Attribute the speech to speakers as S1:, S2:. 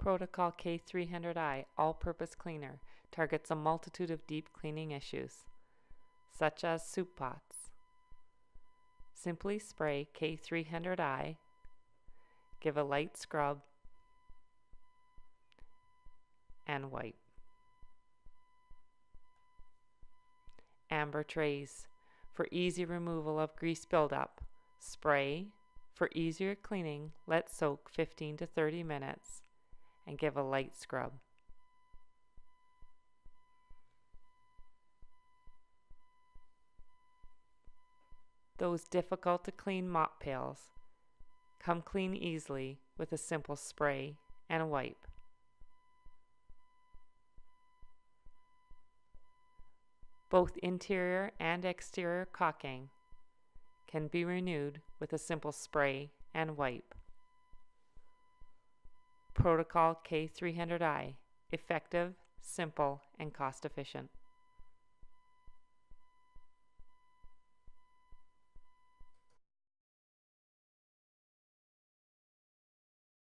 S1: Protocol K-300i all-purpose cleaner targets a multitude of deep cleaning issues, such as soup pots. Simply spray K-300i, give a light scrub, and wipe. Amber trays. For easy removal of grease buildup, spray. For easier cleaning, let soak 15 to 30 minutes and give a light scrub. Those difficult to clean mop pails come clean easily with a simple spray and wipe. Both interior and exterior caulking can be renewed with a simple spray and wipe. Protocol K-300i, effective, simple, and cost efficient.